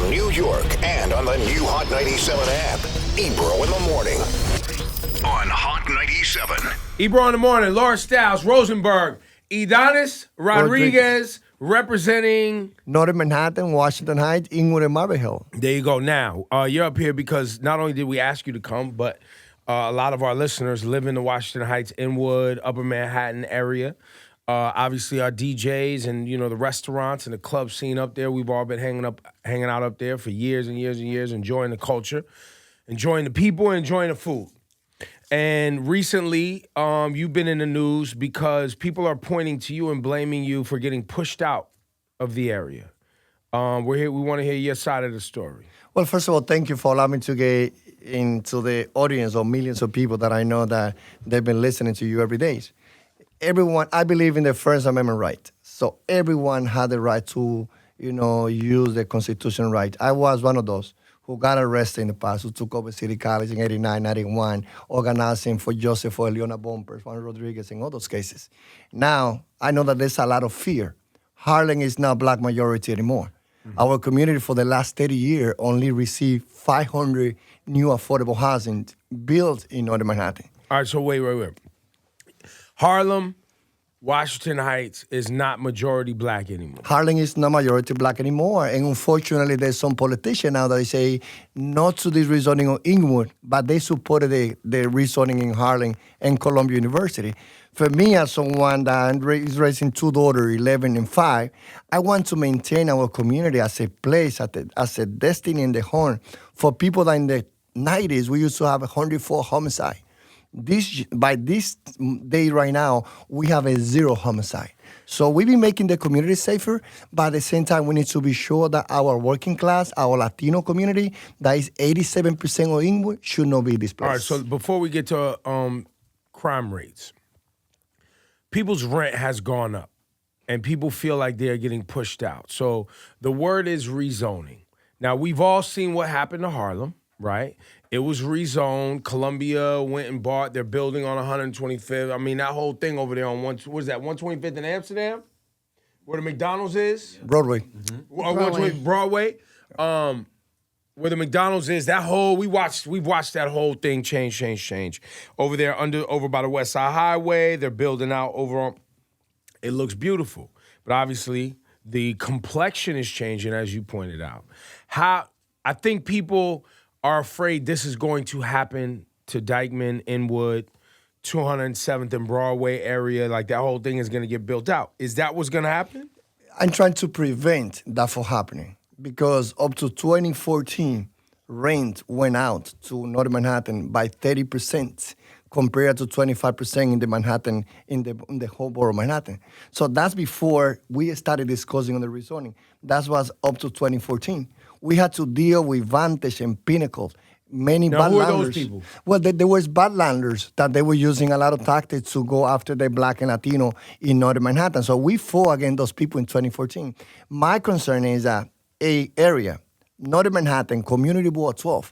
New York, and on the new Hot 97 app. Ebro in the morning on Hot 97. Ebro in the morning. Laura Stiles, Rosenberg, Ydanis Rodriguez, representing Northern Manhattan, Washington Heights, Inwood, and Marble Hill. There you go. Now, you're up here because not only did we ask you to come, but a lot of our listeners live in the Washington Heights, Inwood, Upper Manhattan area. Obviously, our DJs and, the restaurants and the club scene up there, we've all been hanging out up there for years and years and years, enjoying the culture, enjoying the people, enjoying the food. And recently, you've been in the news because people are pointing to you and blaming you for getting pushed out of the area. We're here. We want to hear your side of the story. Well, first of all, thank you for allowing me to get into the audience of millions of people that I know that they've been listening to you every day. Everyone, I believe in the First Amendment right. So everyone had the right to, use the Constitution right. I was one of those who got arrested in the past, who took over City College in 89, 91, organizing for Joseph for Leona Bumpers, Juan Rodriguez, in all those cases. Now, I know that there's a lot of fear. Harlem is not black majority anymore. Mm-hmm. Our community for the last 30 years only received 500 new affordable housing built in Northern Manhattan. All right, so wait. Harlem, Washington Heights is not majority black anymore. Harlem is not majority black anymore. And unfortunately, there's some politicians now that they say not to this rezoning of Inwood, but they supported the rezoning in Harlem and Columbia University. For me, as someone that is raising two daughters, 11 and 5, I want to maintain our community as a place, as a destiny in the home for people that in the 90s, we used to have 104 homicides. By this day right now, we have a 0 homicide. So we've been making the community safer, but at the same time, we need to be sure that our working class, our Latino community, that is 87% of Inwood, should not be displaced. All right, so before we get to crime rates, people's rent has gone up, and people feel like they're getting pushed out. So the word is rezoning. Now, we've all seen what happened to Harlem, right? It was rezoned. Columbia went and bought their building on 125th. I mean, that whole thing over there on 125th in Amsterdam, where the McDonald's is? Broadway. Mm-hmm. Broadway. Where the McDonald's is, we've watched that whole thing change. Over there, over by the West Side Highway, they're building out over on. It looks beautiful, but obviously the complexion is changing, as you pointed out. I think people are afraid this is going to happen to Dyckman, Inwood, 207th and Broadway area. Like that whole thing is going to get built out. Is that what's going to happen? I'm trying to prevent that from happening because up to 2014, rent went out to Northern Manhattan by 30% compared to 25% in the Manhattan, in the whole borough of Manhattan. So that's before we started discussing on the rezoning. That was up to 2014. We had to deal with Vantage and Pinnacle. Many now, bad who landlords. Are those people? Well, there was bad landlords that they were using a lot of tactics to go after the black and Latino in Northern Manhattan. So we fought against those people in 2014. My concern is that a area, Northern Manhattan, Community Board 12,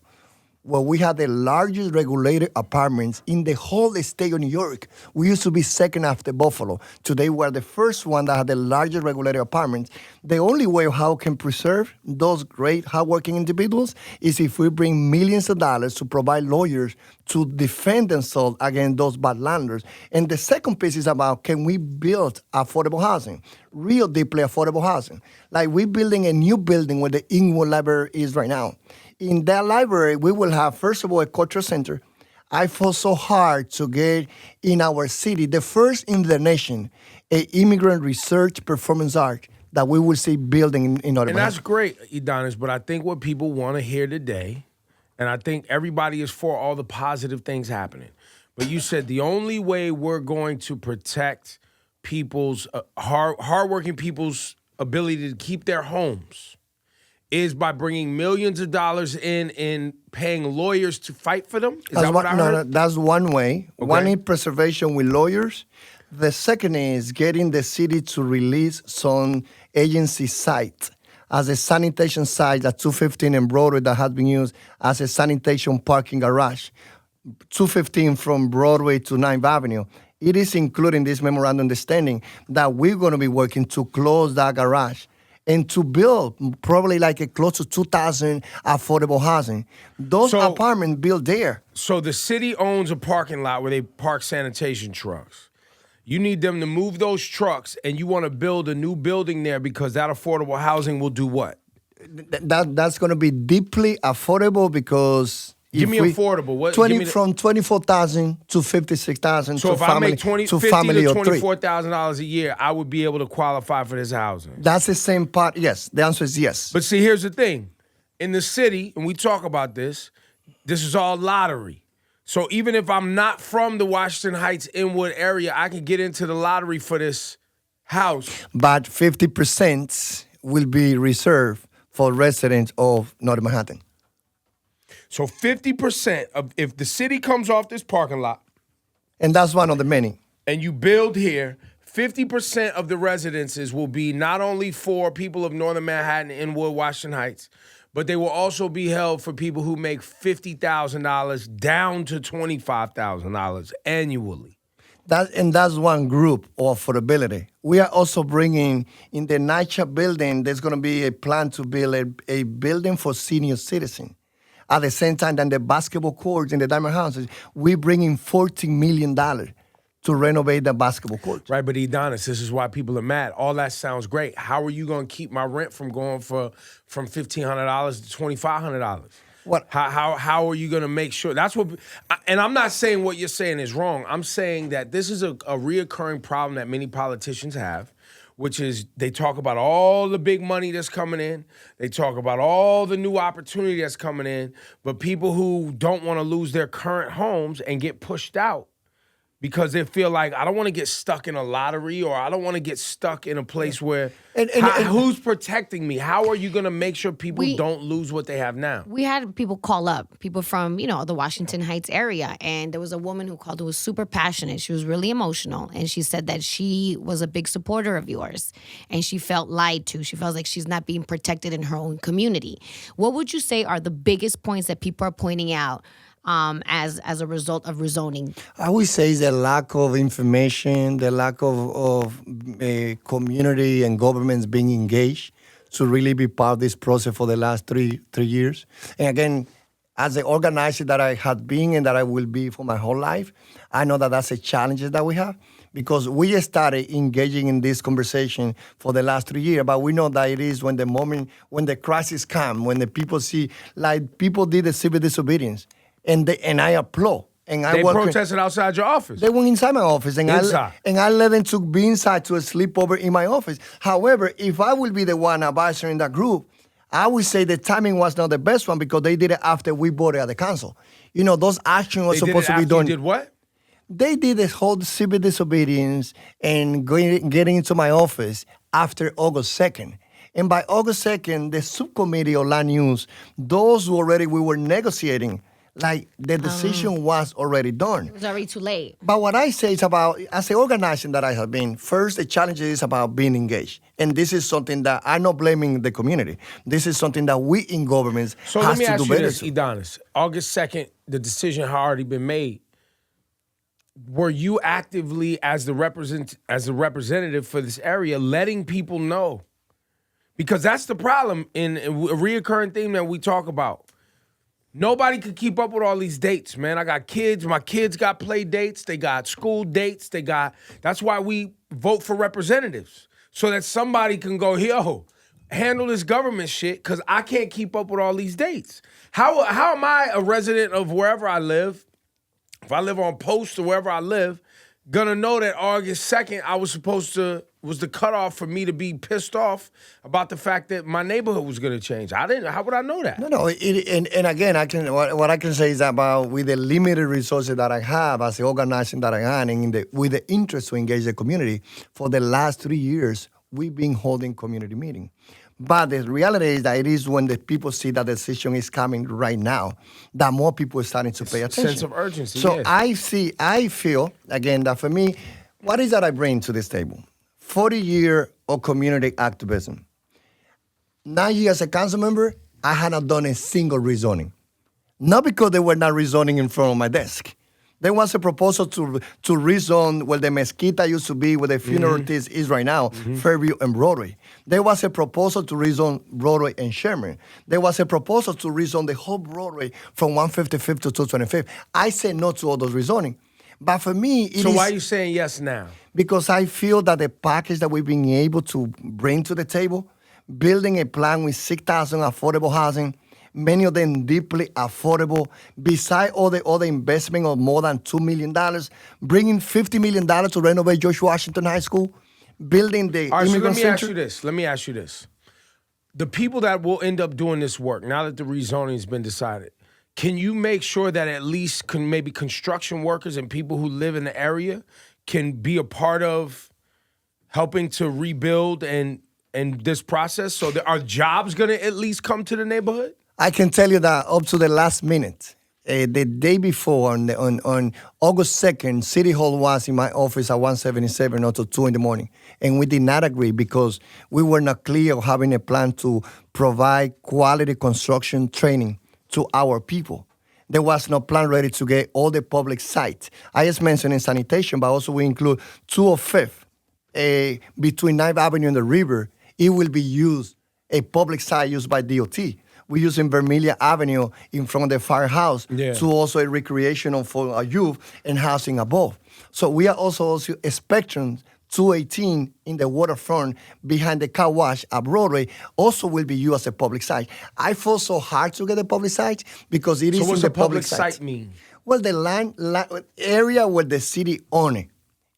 where we had the largest regulated apartments in the whole state of New York. We used to be second after Buffalo. Today, we're the first one that had the largest regulated apartments. The only way how we can preserve those great hardworking individuals is if we bring millions of dollars to provide lawyers to defend themselves against those bad landlords. And the second piece is about, can we build affordable housing, real deeply affordable housing? Like we're building a new building where the Inwood Library is right now. In that library, we will have, first of all, a cultural center. I fought so hard to get in our city, the first in the nation, an immigrant research performance art that we will see building in Northern Manhattan. And that's great, Ydanis, but I think what people want to hear today, and I think everybody is for all the positive things happening, but you said the only way we're going to protect people's, hardworking people's ability to keep their homes is by bringing millions of dollars in and paying lawyers to fight for them? Is that what I heard? No, that's one way. Okay. One is preservation with lawyers. The second is getting the city to release some agency site as a sanitation site at 215 and Broadway that has been used as a sanitation parking garage. 215 from Broadway to 9th Avenue. It is including this memorandum understanding that we're going to be working to close that garage and to build probably like a close to 2,000 affordable housing. Those apartments built there. So the city owns a parking lot where they park sanitation trucks. You need them to move those trucks, and you want to build a new building there because that affordable housing will do what? That's going to be deeply affordable because... Give me affordable. What? From $24,000 to $56,000. So if I make $50,000 to $24,000 a year, I would be able to qualify for this housing. That's the same part. Yes, the answer is yes. But see, here's the thing: in the city, and we talk about this is all lottery. So even if I'm not from the Washington Heights, Inwood area, I can get into the lottery for this house. But 50% will be reserved for residents of North Manhattan. So 50% of, if the city comes off this parking lot. And that's one of the many. And you build here, 50% of the residences will be not only for people of Northern Manhattan, Inwood, Washington Heights, but they will also be held for people who make $50,000 down to $25,000 annually. That's one group of affordability. We are also bringing, in the NYC building, there's going to be a plan to build a building for senior citizens. At the same time than the basketball courts in the Diamond Houses, we're bringing $14 million to renovate the basketball courts. Right, but Ydanis, this is why people are mad. All that sounds great. How are you going to keep my rent from going from $1,500 to $2,500? What? How are you going to make sure? That's what. And I'm not saying what you're saying is wrong. I'm saying that this is a reoccurring problem that many politicians have, which is they talk about all the big money that's coming in. They talk about all the new opportunity that's coming in. But people who don't want to lose their current homes and get pushed out because they feel like, I don't want to get stuck in a lottery, or I don't want to get stuck in a place where, and who's protecting me? How are you going to make sure people don't lose what they have now? We had people call up, people from, the Washington Heights area, and there was a woman who called who was super passionate. She was really emotional, and she said that she was a big supporter of yours, and she felt lied to. She felt like she's not being protected in her own community. What would you say are the biggest points that people are pointing out as a result of rezoning? I would say the lack of information, the lack of community and governments being engaged to really be part of this process for the last three years. And again, as the organizer that I had been and that I will be for my whole life, I know that that's a challenge that we have, because we started engaging in this conversation for the last 3 years, but we know that it is when the crisis comes, when the people see, like people did the civil disobedience. And I applaud. And they protested outside your office. They went inside my office, and I let them to be inside to sleep over in my office. However, if I will be the one advisor in that group, I would say the timing was not the best one, because they did it after we voted at the council. Those actions were supposed to be done. They did what? They did this whole civil disobedience and getting into my office after August 2nd. And by August 2nd, the subcommittee of land use, we were negotiating. Like, the decision was already done. It was already too late. But what I say is about, as an organization that I have been, first, the challenge is about being engaged. And this is something that I'm not blaming the community. This is something that we in governments has to do better. So let me ask you this, Ydanis. August 2nd, the decision had already been made. Were you actively, as the representative for this area, letting people know? Because that's the problem in a reoccurring theme that we talk about. Nobody could keep up with all these dates, man. I got kids. My kids got play dates. They got school dates. That's why we vote for representatives, so that somebody can go, handle this government shit, because I can't keep up with all these dates. How am I, a resident of wherever I live, if I live on Post or wherever I live, gonna know that August 2nd was the cutoff for me to be pissed off about the fact that my neighborhood was gonna change? How would I know that? No. And again, what I can say is about, with the limited resources that I have as the organizing that I am, and with the interest to engage the community, for the last 3 years, we've been holding community meetings. But the reality is that it is when the people see that the decision is coming right now that more people are starting to pay attention. Sense of urgency. So yes. I feel, again, that for me, what is that I bring to this table? 40 years of community activism. 9 years as a council member, I had not done a single rezoning. Not because they were not rezoning in front of my desk. There was a proposal to rezone where the Mesquita used to be, where the funeral is right now, Fairview and Broadway. There was a proposal to rezone Broadway and Sherman. There was a proposal to rezone the whole Broadway from 155th to 225th. I said no to all those rezoning. But for me, So why are you saying yes now? Because I feel that the package that we've been able to bring to the table, building a plan with 6,000 affordable housing, many of them deeply affordable, beside all the other investment of more than $2 million, bringing $50 million to renovate George Washington High School, building the All right, so immigrant let me ask center. you this. The people that will end up doing this work, now that the rezoning has been decided, can you make sure that at least maybe construction workers and people who live in the area can be a part of helping to rebuild and this process? So are jobs going to at least come to the neighborhood? I can tell you that up to the last minute, the day before, on August 2nd, City Hall was in my office at 177 until 2 in the morning. And we did not agree because we were not clear of having a plan to provide quality construction training to our people. There was no plan ready to get all the public sites. I just mentioned in sanitation, but also we include 205th, between 9th Avenue and the river. It will be used, a public site used by DOT. We're using Vermilion Avenue in front of the firehouse to also a recreational for our youth and housing above. So we are also a Spectrum 218 in the waterfront behind the car wash at Broadway also will be used as a public site. I fought so hard to get a public site because it is So what's in a the public site mean? Well, the land area where the city owns it.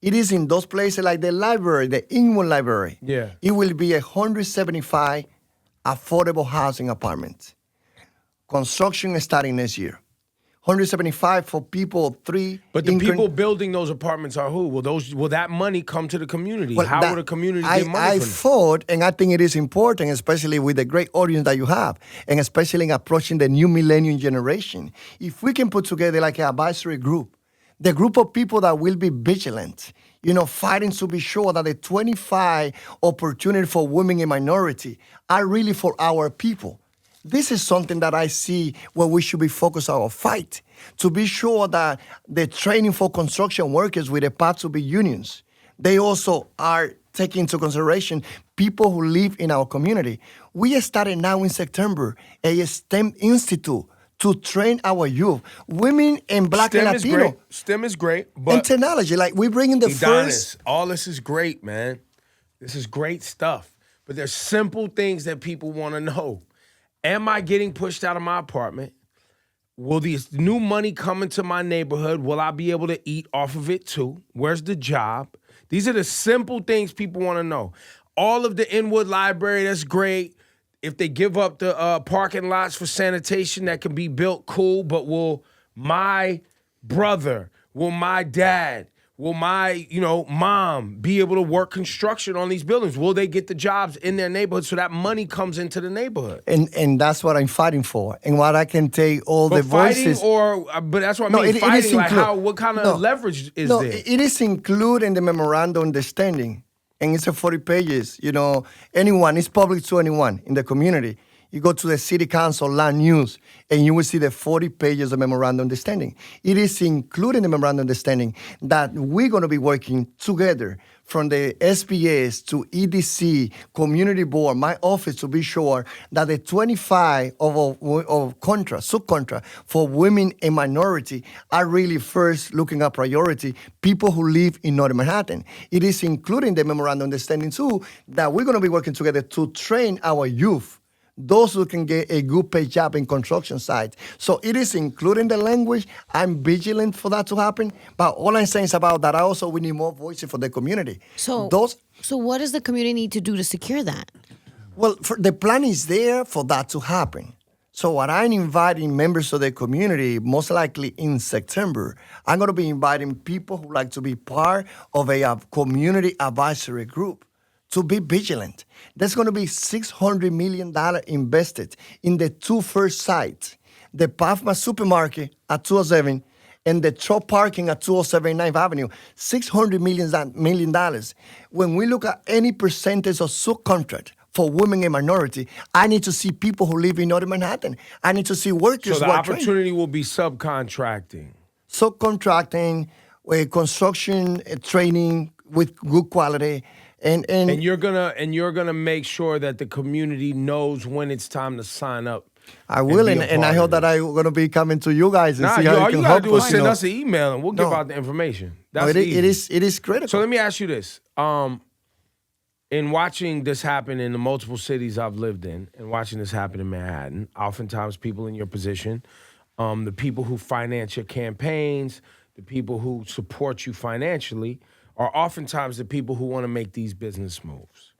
It is in those places like the library, the Inwood Library. Yeah. It will be 175 affordable housing apartments. Construction is starting next year. 175 for people, three. But the people building those apartments are who? Will that money come to the community? How will the community get money I from it? thought, and I think it is important, especially with the great audience that you have, and especially in approaching the new millennium generation, if we can put together like an advisory group, the group of people that will be vigilant, fighting to be sure that the 25 opportunity for women and minority are really for our people. This is something that I see where we should be focused our fight, to be sure that the training for construction workers with the path to be unions, they also are taking into consideration people who live in our community. We started now in September a STEM institute to train our youth, women and Black and Latino. STEM is great, but and technology, like we bring in the first. All this is great, man. This is great stuff. But there's simple things that people want to know. Am I getting pushed out of my apartment? Will this new money come into my neighborhood? Will I be able to eat off of it too? Where's the job? These are the simple things people want to know. All of the Inwood Library, that's great. If they give up the parking lots for sanitation that can be built, cool. But will my brother, will my dad, will my, mom be able to work construction on these buildings? Will they get the jobs in their neighborhood so that money comes into the neighborhood? And that's what I'm fighting for. And what I can take all the voices. But that's what I mean. Fighting, like what kind of leverage is there? It is included in the memorandum of understanding. And it's 40 pages. Anyone, it's public to anyone in the community. You go to the City Council Land News, and you will see the 40 pages of memorandum of understanding. It is included in the memorandum of understanding that we're going to be working together from the SBS to EDC, Community Board, my office, to be sure that the 25 of subcontract for women and minority are really first looking at priority, people who live in Northern Manhattan. It is including the memorandum of understanding, too, that we're going to be working together to train our youth, those who can get a good paid job in construction sites. So it is including the language. I'm vigilant for that to happen. But all I'm saying is about that also we need more voices for the community. So what does the community need to do to secure that? Well, the plan is there for that to happen. So what I'm inviting members of the community, most likely in September, I'm going to be inviting people who like to be part of a community advisory group to be vigilant. There's going to be $600 million invested in the two first sites, the Pafma supermarket at 207 and the truck parking at 207 9th Avenue, $600 million. When we look at any percentage of subcontract for women and minority, I need to see people who live in Northern Manhattan. I need to see workers So who the are trained. opportunity will be subcontracting. subcontracting, construction, training with good quality, And you're gonna make sure that the community knows when it's time to sign up. I will, be a and I part hope of that it. I'm gonna be coming to you guys and Nah, see how all you you can gotta help do is us. send us an email and we'll give out the information. That's easy. It is critical. So let me ask you this. In watching this happen in the multiple cities I've lived in and watching this happen in Manhattan, oftentimes people in your position, the people who finance your campaigns, the people who support you financially, are oftentimes the people who want to make these business moves.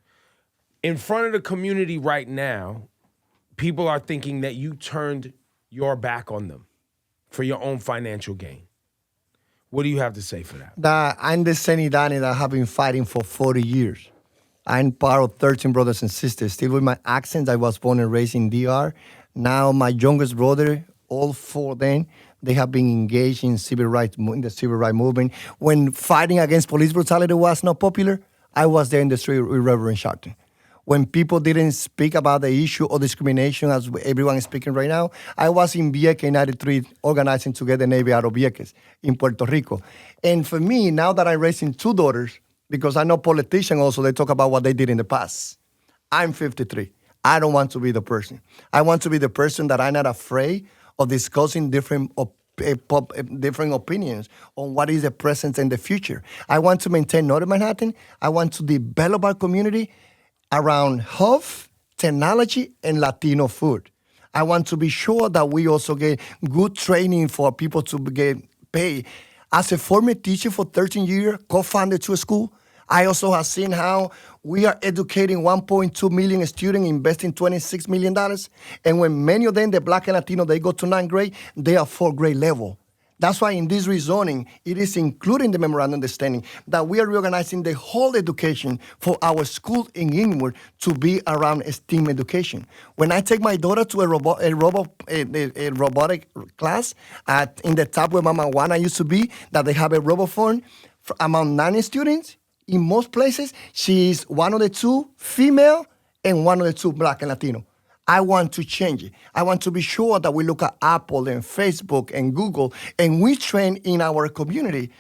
In front of the community right now, people are thinking that you turned your back on them for your own financial gain. What do you have to say for that? That I'm the same Ydanis that have been fighting for 40 years. I'm part of 13 brothers and sisters. Still with my accent, I was born and raised in DR. Now my youngest brother, all four of them, they have been engaged in the civil rights movement. When fighting against police brutality was not popular, I was there in the street with Reverend Sharpton. When people didn't speak about the issue of discrimination, as everyone is speaking right now, I was in Vieques 93 organizing Together Navy out of Vieques in Puerto Rico. And for me, now that I'm raising two daughters, because I know politicians also, they talk about what they did in the past. I'm 53. I don't want to be the person. I want to be the person that I'm not afraid of discussing different opinions on what is the present and the future. I want to maintain Northern Manhattan. I want to develop our community around health, technology, and Latino food. I want to be sure that we also get good training for people to get paid. As a former teacher for 13 years, co-founded to a school, I also have seen how we are educating 1.2 million students, investing $26 million. And when many of them, the Black and Latino, they go to 9th grade, they are 4th grade level. That's why in this rezoning, it is including the memorandum understanding that we are reorganizing the whole education for our school in Inwood to be around STEAM education. When I take my daughter to a robotic class in the top where Mama Juana used to be, that they have a robophone among 90 students, in most places, she is one of the two female and one of the two Black and Latino. I want to change it. I want to be sure that we look at Apple and Facebook and Google, and we train in our community,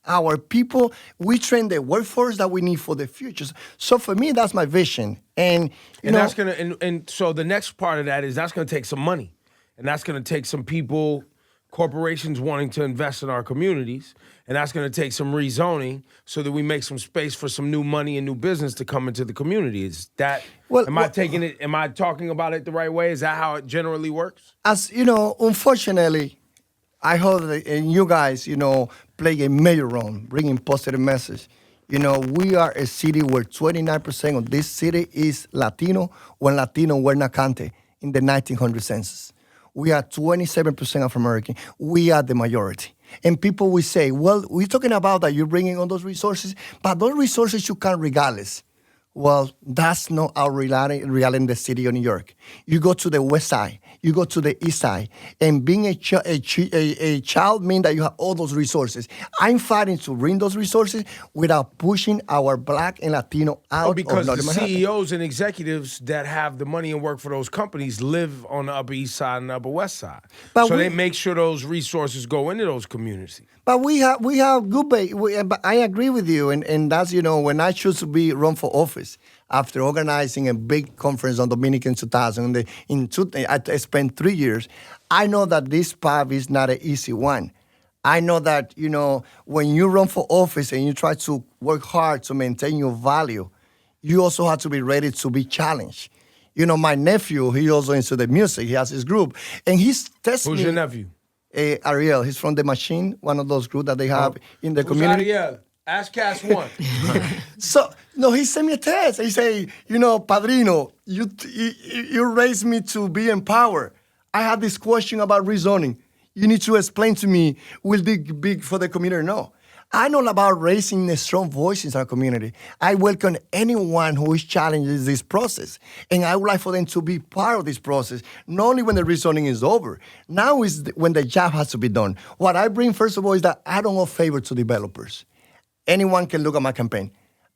our people, we train the workforce that we need for the future. So for me, that's my vision. And that's gonna and so the next part of that is that's gonna take some money. And that's gonna take some people, corporations wanting to invest in our communities, and that's going to take some rezoning so that we make some space for some new money and new business to come into the community. Is that, am I talking about it the right way? Is that how it generally works? As unfortunately, I hope that you guys, play a major role, bringing positive message. We are a city where 29% of this city is Latino, when Latino were not counted in the 1900 census. We are 27% of American. We are the majority. And people will say, well, we're talking about that you're bringing all those resources, but those resources you can regardless. Well, that's not our reality in the city of New York. You go to the west side, you go to the east side, and being a child means that you have all those resources. I'm fighting to bring those resources without pushing our Black and Latino out because of the Manhattan. CEOs and executives that have the money and work for those companies live on the Upper East Side and Upper West Side. So they make sure those resources go into those communities. But we have good but I agree with you, and that's, when I choose to run for office, after organizing a big conference on Dominican 2000, I spent 3 years, I know that this path is not an easy one. I know that, when you run for office and you try to work hard to maintain your value, you also have to be ready to be challenged. My nephew, he also into the music, he has his group, and he's testing. Who's your nephew? Ariel, he's from The Machine, one of those groups that they have in the community. Ariel? Ask Cass one. So, no, he sent me a text. He say, Padrino, you raised me to be in power. I had this question about rezoning. You need to explain to me, will it be for the community or no? I know about raising a strong voice in our community. I welcome anyone who is challenging this process. And I would like for them to be part of this process, not only when the rezoning is over. Now is when the job has to be done. What I bring, first of all, is that I don't offer favor to developers. Anyone can look at my campaign.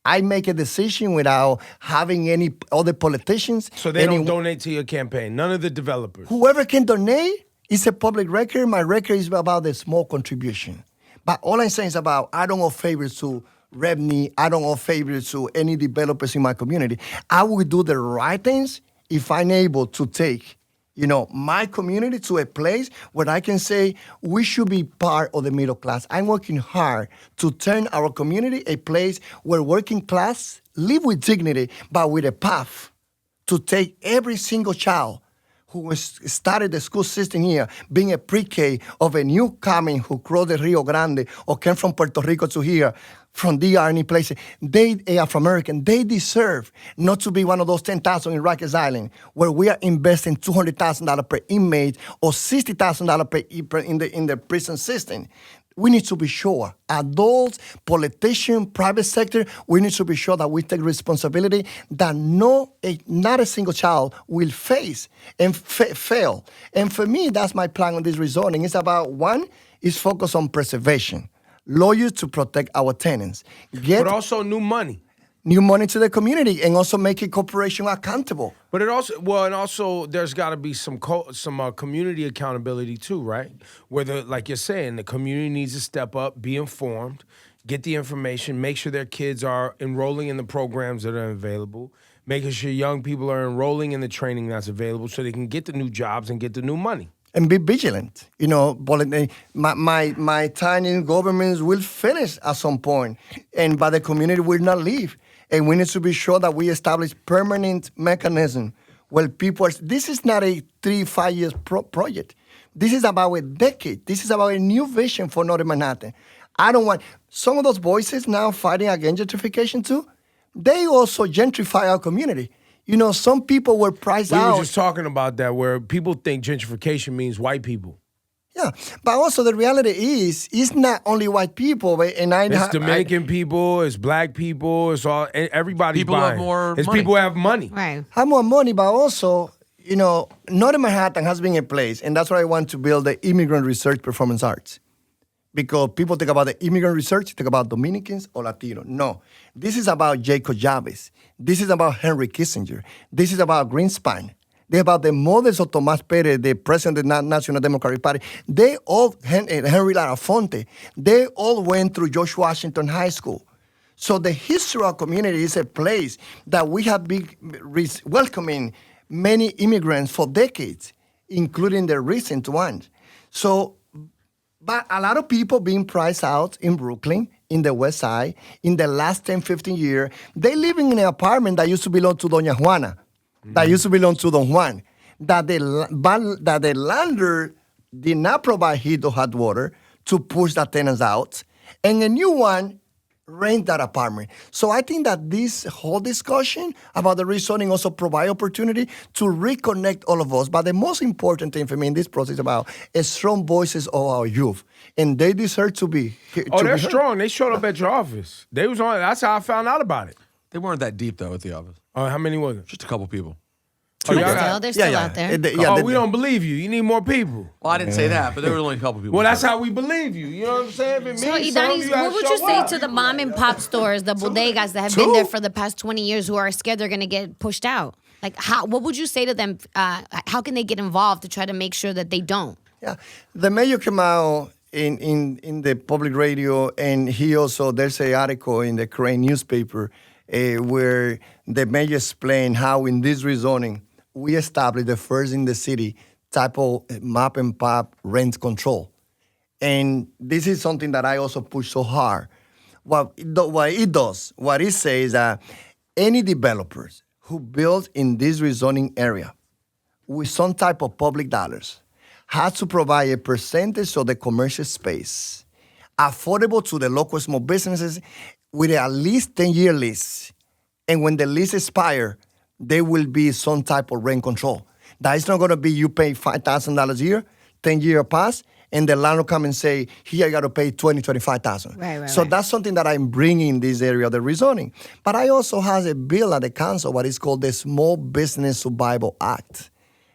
I make a decision without having any other politicians. So they don't donate to your campaign? None of the developers? Whoever can donate, It's a public record. My record is about the small contribution. But all I'm saying is about I don't owe favors to Rebney. I don't owe favors to any developers in my community. I will do the right things if I'm able to take, my community to a place where I can say we should be part of the middle class. I'm working hard to turn our community a place where working class live with dignity, but with a path to take every single child who started the school system here, being a pre-K of a newcomer who crossed the Rio Grande or came from Puerto Rico to here, from DR, any place, they Afro-American, they deserve not to be one of those 10,000 in Rikers Island where we are investing $200,000 per inmate or $60,000 per in the prison system. We need to be sure, adults, politicians, private sector, we need to be sure that we take responsibility that not a single child will face and fail. And for me, that's my plan on this rezoning. It's about, one, is focus on preservation. Lawyers to protect our tenants. But also new money. New money to the community and also making corporation accountable. But it also there's got to be some community accountability too, right? Where like you're saying, the community needs to step up, be informed, get the information, make sure their kids are enrolling in the programs that are available, making sure young people are enrolling in the training that's available so they can get the new jobs and get the new money. And be vigilant. My time in governments will finish at some point, but the community will not leave. And we need to be sure that we establish permanent mechanism where people this is not a 3-5 years project. This is about a decade. This is about a new vision for Northern Manhattan. I don't want some of those voices now fighting against gentrification too. They also gentrify our community. Some people were priced out. We were just talking about that, where people think gentrification means white people. Yeah, but also the reality is, it's not only white people. It's Dominican people, it's black people, it's all everybody's people buying. Have more it's money. people who have money. Right. Have more money, but also, Northern Manhattan has been a place, and that's why I want to build the immigrant research performance arts. Because people think about the immigrant research, think about Dominicans or Latino. No, this is about Jacob Javits. This is about Henry Kissinger. This is about Greenspan. They're about the mothers of Tomás Pérez, the president of the National Democratic Party. They all, Henry Larafonte, they all went through George Washington High School. So the history of our community is a place that we have been welcoming many immigrants for decades, including the recent ones. But a lot of people being priced out in Brooklyn, in the West Side, in the last 10, 15 years, they living in an apartment that used to belong to Doña Juana, that used to belong to Don Juan, that the landlord did not provide heat or hot water to push the tenants out, and a new one rent that apartment. So I think that this whole discussion about the rezoning also provide opportunity to reconnect all of us. But the most important thing for me in this process is about strong voices of our youth. And they deserve to be they're strong. They showed up at your office. They was on. That's how I found out about it. They weren't that deep, though, at the office. How many was it? Just a couple people. They're still out there. We don't believe you. You need more people. Well, I didn't say that, but there were only a couple people. Well, that's how we believe you. You know what I'm saying? So, Ydanis, what would you say to the mom and pop stores, the bodegas that have been there for the past 20 years who are scared they're going to get pushed out? Like, what would you say to them? How can they get involved to try to make sure that they don't? Yeah, the mayor came out in the public radio, and there's an article in the Crane newspaper where the mayor explained how in this rezoning, we established the first in the city type of map and pop rent control. And this is something that I also push so hard. What it says that any developers who build in this rezoning area with some type of public dollars has to provide a percentage of the commercial space affordable to the local small businesses with at least 10-year lease. And when the lease expires, there will be some type of rent control. That is not going to be you pay $5,000 a year, 10 years pass, and the landlord come and say, here, you got to pay $25,000. Right. So that's something that I'm bringing in this area of the rezoning. But I also have a bill at the council, what is called the Small Business Survival Act.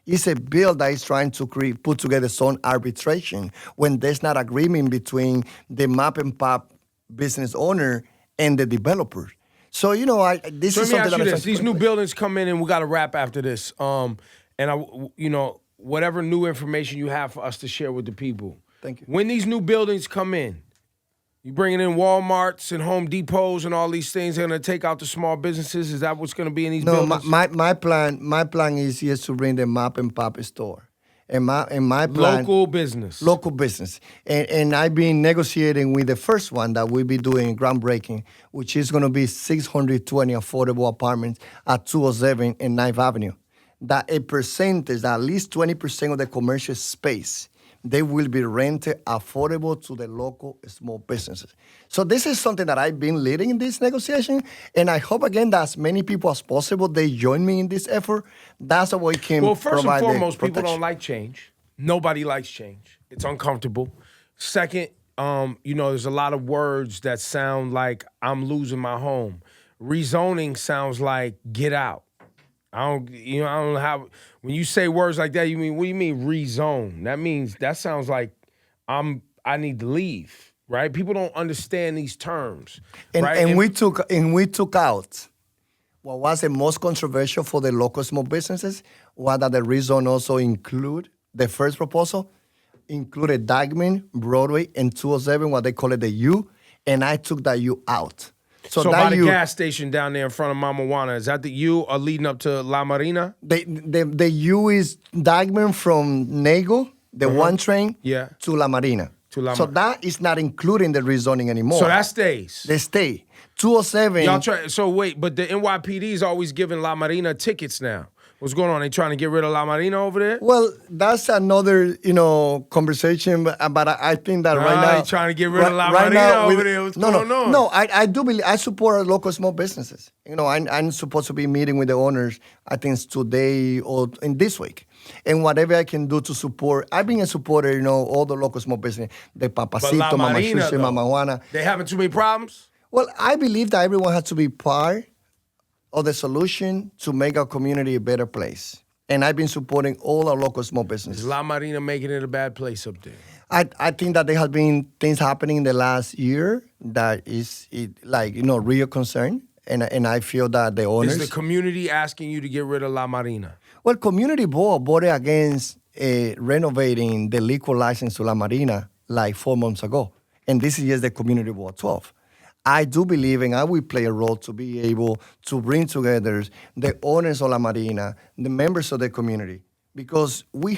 It's a bill that is trying to put together some arbitration when there's not agreement between the map and pop business owner and the developer. So, this is something that these new buildings come in, and we got to wrap after this. whatever new information you have for us to share with the people. Thank you. When these new buildings come in, you bringing in Walmarts and Home Depots and all these things. They're going to take out the small businesses. Is that what's going to be in these buildings? No, my plan is yes to bring the mop and pop store. And my plan, Local business. And I've been negotiating with the first one that we'll be doing groundbreaking, which is going to be 620 affordable apartments at 207 and 9th Avenue. That a percentage, at least 20% of the commercial space, they will be rented affordable to the local small businesses. So this is something that I've been leading in this negotiation, and I hope again that as many people as possible they join me in this effort. That's how we can. Well, first and provide foremost, the people don't protection. like change. Nobody likes change. It's uncomfortable. Second, there's a lot of words that sound like I'm losing my home. Rezoning sounds like get out. I don't know how. When you say words like that, what do you mean rezone? That sounds like I need to leave, right? People don't understand these terms, right? And we took out what was the most controversial for the local small businesses was that the rezone also include the first proposal included Dyckman, Broadway, and 207, what they call it the U, and I took that U out. So by the gas station down there in front of Mama Juana, is that the U leading up to La Marina? The U is Dyckman from Nego, the one train, to La Marina. So that is not including the rezoning anymore. So that stays. They stay. 207. Y'all try. So wait, but the NYPD is always giving La Marina tickets now. What's going on? They trying to get rid of La Marina over there? Well, that's another, conversation. But I think that right now, trying to get rid of La Marina over there. What's going on? No, I do believe I support local small businesses. I'm supposed to be meeting with the owners. I think it's today or in this week, and whatever I can do to support. I've been a supporter. All the local small business, the Papacito, Mama Shusha, Mama Juana. They having too many problems? Well, I believe that everyone has to be part of the solution to make our community a better place. And I've been supporting all our local small businesses. Is La Marina making it a bad place up there? I think that there have been things happening in the last year that is real concern. And I feel that the owners... Is the community asking you to get rid of La Marina? Well, community board voted against renovating the liquor license to La Marina like 4 months ago. And this is just the community board 12. I do believe, and I will play a role to be able to bring together the owners of La Marina, the members of the community, because we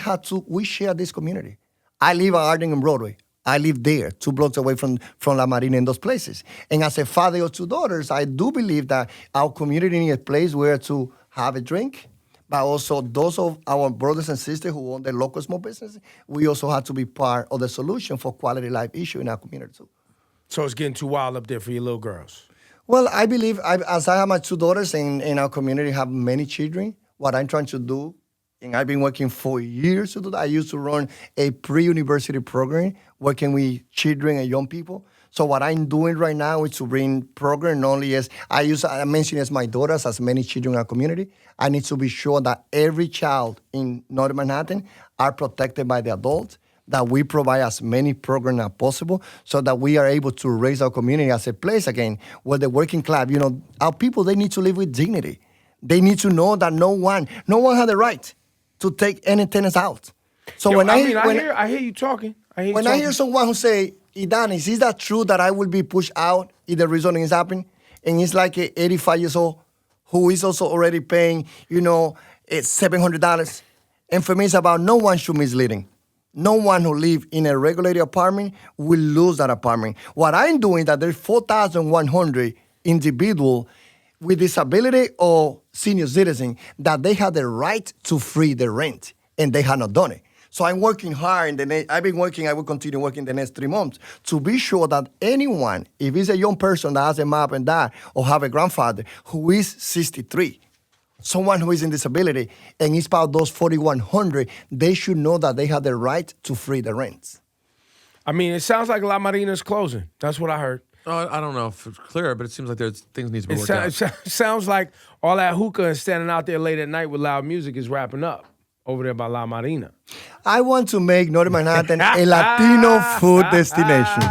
share this community. I live at Arden and Broadway. I live there, 2 blocks away from La Marina in those places. And as a father of 2 daughters, I do believe that our community needs a place where to have a drink, but also those of our brothers and sisters who own the local small businesses, we also have to be part of the solution for quality life issue in our community too. So it's getting too wild up there for your little girls? Well, I believe, as I have my 2 daughters and in our community have many children, what I'm trying to do, and I've been working for years to do that, I used to run a pre-university program working with children and young people. So what I'm doing right now is to bring program not only as, I mentioned as my daughters, as many children in our community. I need to be sure that every child in North Manhattan are protected by the adults, that we provide as many programs as possible so that we are able to raise our community as a place again where the working class, our people, they need to live with dignity. They need to know that no one has the right to take any tenants out. So I hear you talking. I hear someone who say, Ydanis, is that true that I will be pushed out if the rezoning is happening? And he's like 85 years old who is also already paying, $700. And for me, it's about no one should misleading. No one who lives in a regulated apartment will lose that apartment. What I'm doing is that there's 4,100 individuals with disability or senior citizen that they have the right to free the rent, and they have not done it. So I'm working hard. I will continue working the next 3 months to be sure that anyone, if it's a young person that has a mom and dad or have a grandfather who is 63, someone who is in disability, and is part of those 4,100, they should know that they have the right to free the rents. I mean, it sounds like La Marina is closing. That's what I heard. I don't know if it's clear, but it seems like things need to be worked out. It sounds like all that hookah and standing out there late at night with loud music is wrapping up over there by La Marina. I want to make North Manhattan a Latino food destination.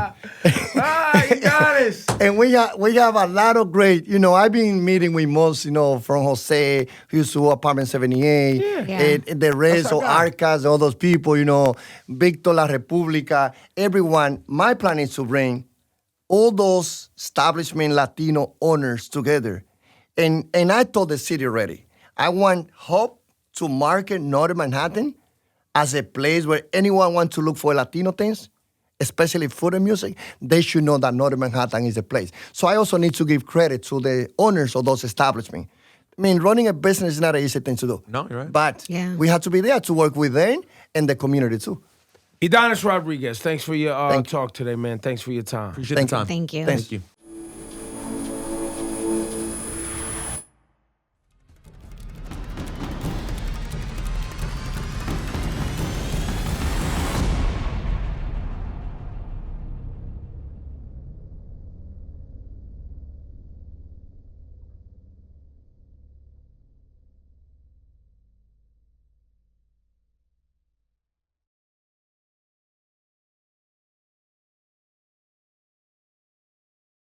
You got it. And we have a lot of great, I've been meeting with most, from Jose, who used to Apartment 78, the Rez or Arcas, all those people, Victor La República, everyone. My plan is to bring all those establishment Latino owners together. And I told the city already, I want Hope to market Northern Manhattan as a place where anyone wants to look for Latino things, especially food and music. They should know that Northern Manhattan is a place. So I also need to give credit to the owners of those establishments. I mean, running a business is not an easy thing to do. No, you're right. But we have to be there to work with them and the community too. Ydanis Rodriguez, thanks for your talk today, man. Thanks for your time. Appreciate the time. Thank you. Thank you.